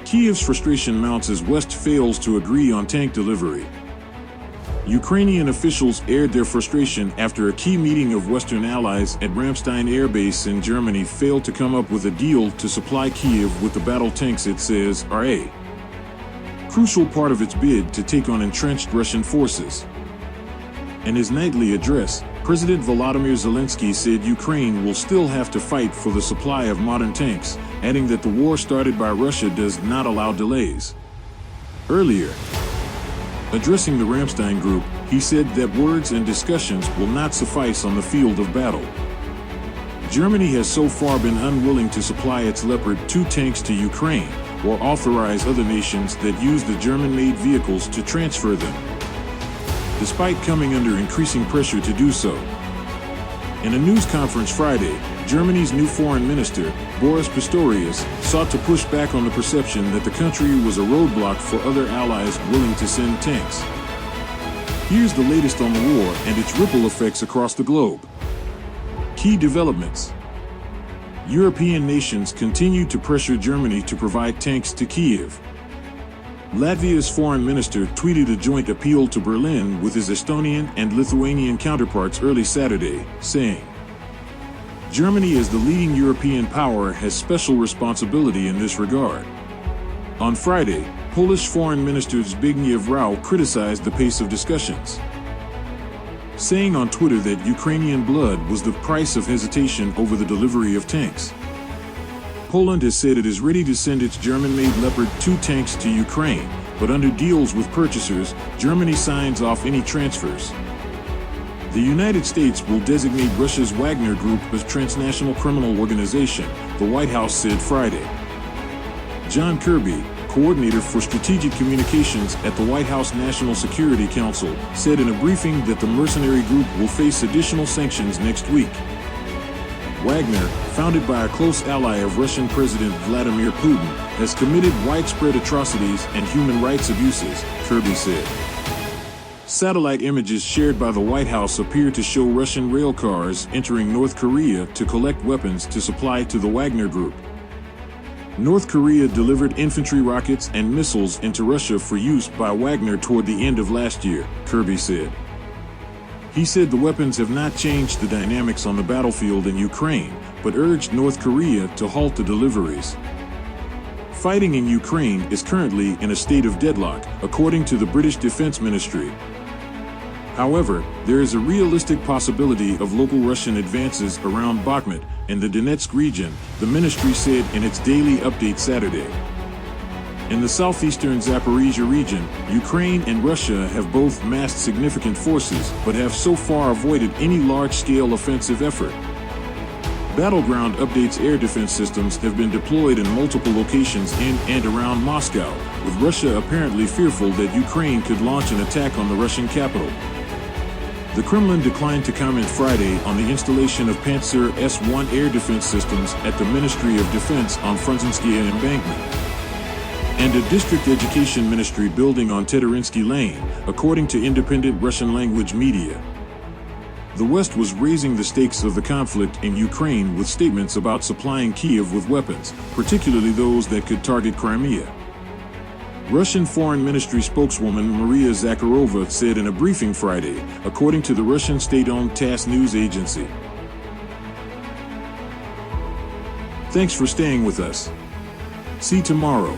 Kyiv's frustration mounts as West fails to agree on tank delivery. Ukrainian officials aired their frustration after a key meeting of Western allies at Ramstein Air Base in Germany failed to come up with a deal to supply Kyiv with the battle tanks it says are a crucial part of its bid to take on entrenched Russian forces. In his nightly address, President Volodymyr Zelensky said Ukraine will still have to fight for the supply of modern tanks, adding that the war started by Russia does not allow delays. Earlier, addressing the Ramstein group, he said that words and discussions will not suffice on the field of battle. Germany has so far been unwilling to supply its Leopard 2 tanks to Ukraine, or authorize other nations that use the German-made vehicles to transfer them, despite coming under increasing pressure to do so. In a news conference Friday, Germany's new foreign minister, Boris Pistorius, sought to push back on the perception that the country was a roadblock for other allies willing to send tanks. Here's the latest on the war and its ripple effects across the globe. Key developments. European nations continue to pressure Germany to provide tanks to Kyiv. Latvia's foreign minister tweeted a joint appeal to Berlin with his Estonian and Lithuanian counterparts early Saturday, saying, "Germany as the leading European power has special responsibility in this regard." On Friday, Polish Foreign Minister Zbigniew Rau criticized the pace of discussions, saying on Twitter that Ukrainian blood was the price of hesitation over the delivery of tanks. Poland has said it is ready to send its German-made Leopard 2 tanks to Ukraine, but under deals with purchasers, Germany signs off any transfers. The United States will designate Russia's Wagner Group as transnational criminal organization, the White House said Friday. John Kirby, coordinator for strategic communications at the White House National Security Council, said in a briefing that the mercenary group will face additional sanctions next week. Wagner, founded by a close ally of Russian President Vladimir Putin, has committed widespread atrocities and human rights abuses, Kirby said. Satellite images shared by the White House appear to show Russian rail cars entering North Korea to collect weapons to supply to the Wagner Group. North Korea delivered infantry rockets and missiles into Russia for use by Wagner toward the end of last year, Kirby said. He said the weapons have not changed the dynamics on the battlefield in Ukraine, but urged North Korea to halt the deliveries. Fighting in Ukraine is currently in a state of deadlock, according to the British Defense Ministry. However, there is a realistic possibility of local Russian advances around Bakhmut in the Donetsk region, the ministry said in its daily update Saturday. In the southeastern Zaporizhia region, Ukraine and Russia have both massed significant forces but have so far avoided any large-scale offensive effort. Battleground Update's air defense systems have been deployed in multiple locations in and around Moscow, with Russia apparently fearful that Ukraine could launch an attack on the Russian capital. The Kremlin declined to comment Friday on the installation of Pantsir S-1 air defense systems at the Ministry of Defense on Frunzenskaya embankment and a district education ministry building on Teterinsky Lane, according to independent Russian-language media. The West was raising the stakes of the conflict in Ukraine with statements about supplying Kyiv with weapons, particularly those that could target Crimea. Russian Foreign Ministry spokeswoman Maria Zakharova said in a briefing Friday, according to the Russian state-owned TASS news agency. Thanks for staying with us. See you tomorrow.